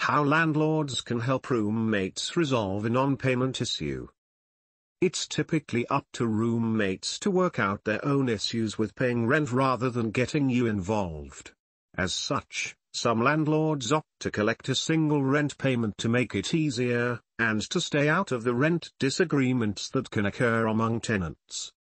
How landlords can help roommates resolve a non-payment issue. It's typically up to roommates to work out their own issues with paying rent rather than getting you involved. As such, some landlords opt to collect a single rent payment to make it easier, and to stay out of the rent disagreements that can occur among tenants.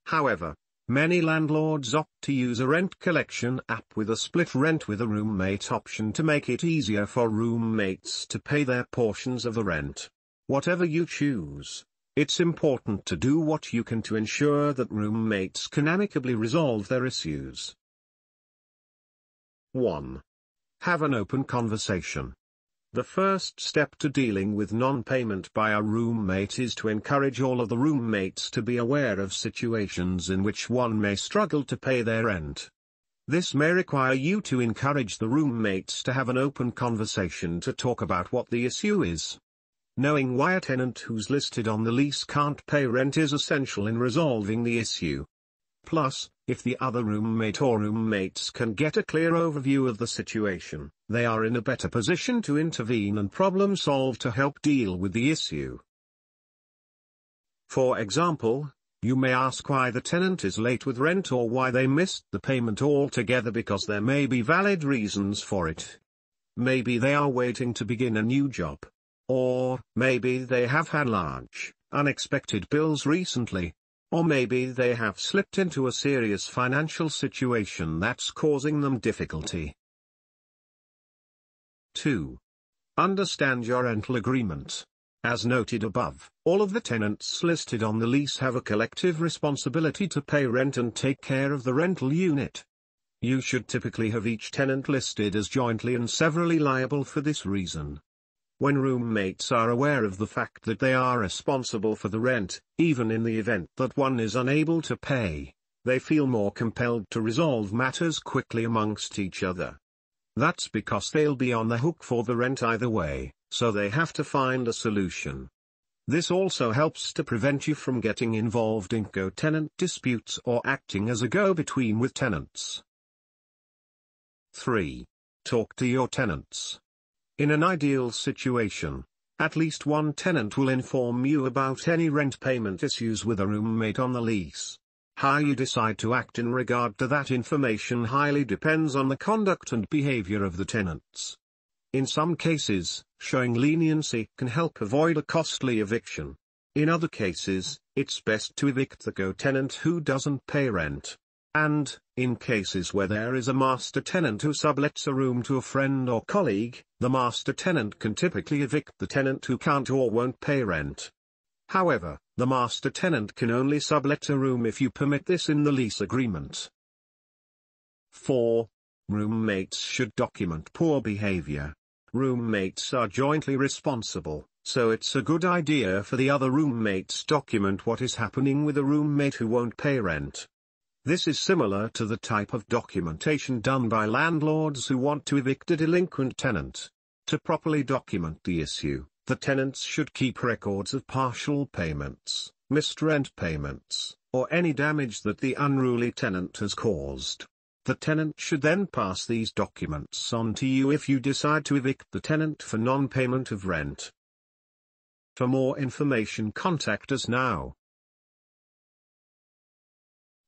However, many landlords opt to use a rent collection app with a split rent with a roommate option to make it easier for roommates to pay their portions of the rent. Whatever you choose, it's important to do what you can to ensure that roommates can amicably resolve their issues. 1. Have an open conversation. The first step to dealing with non-payment by a roommate is to encourage all of the roommates to be aware of situations in which one may struggle to pay their rent. This may require you to encourage the roommates to have an open conversation to talk about what the issue is. Knowing why a tenant who's listed on the lease can't pay rent is essential in resolving the issue. Plus, if the other roommate or roommates can get a clear overview of the situation, they are in a better position to intervene and problem solve to help deal with the issue. For example, you may ask why the tenant is late with rent or why they missed the payment altogether, because there may be valid reasons for it. Maybe they are waiting to begin a new job. Or maybe they have had large, unexpected bills recently. Or maybe they have slipped into a serious financial situation that's causing them difficulty. 2. Understand your rental agreement. As noted above, all of the tenants listed on the lease have a collective responsibility to pay rent and take care of the rental unit. You should typically have each tenant listed as jointly and severally liable for this reason. When roommates are aware of the fact that they are responsible for the rent, even in the event that one is unable to pay, they feel more compelled to resolve matters quickly amongst each other. That's because they'll be on the hook for the rent either way, so they have to find a solution. This also helps to prevent you from getting involved in co-tenant disputes or acting as a go-between with tenants. 3. Talk to your tenants. In an ideal situation, at least one tenant will inform you about any rent payment issues with a roommate on the lease. How you decide to act in regard to that information highly depends on the conduct and behavior of the tenants. In some cases, showing leniency can help avoid a costly eviction. In other cases, it's best to evict the co-tenant who doesn't pay rent. And, in cases where there is a master tenant who sublets a room to a friend or colleague, the master tenant can typically evict the tenant who can't or won't pay rent. However, the master tenant can only sublet a room if you permit this in the lease agreement. 4. Roommates should document poor behavior. Roommates are jointly responsible, so it's a good idea for the other roommates document what is happening with a roommate who won't pay rent. This is similar to the type of documentation done by landlords who want to evict a delinquent tenant. To properly document the issue, the tenants should keep records of partial payments, missed rent payments, or any damage that the unruly tenant has caused. The tenant should then pass these documents on to you if you decide to evict the tenant for non-payment of rent. For more information, contact us now.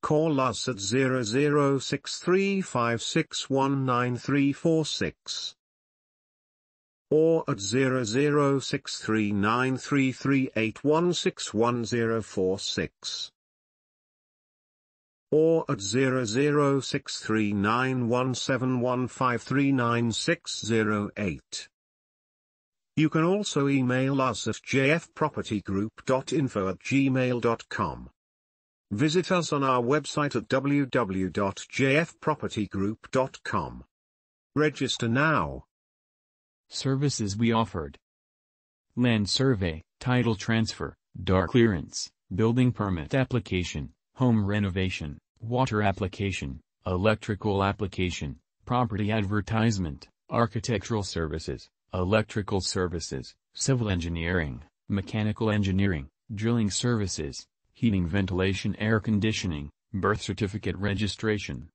Call us at 0063561936 or at 00639338161046 or at 00639171539608. You can also email us at jfpropertygroup.info@gmail.com. Visit us on our website at www.jfpropertygroup.com. Register now. Services we offered: land survey, title transfer, DAR clearance, building permit application, home renovation, water application, electrical application, property advertisement, architectural services, electrical services, civil engineering, mechanical engineering, drilling services, heating, ventilation, air conditioning, birth certificate registration.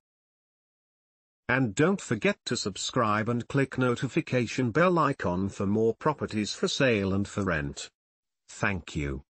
And don't forget to subscribe and click notification bell icon for more properties for sale and for rent. Thank you.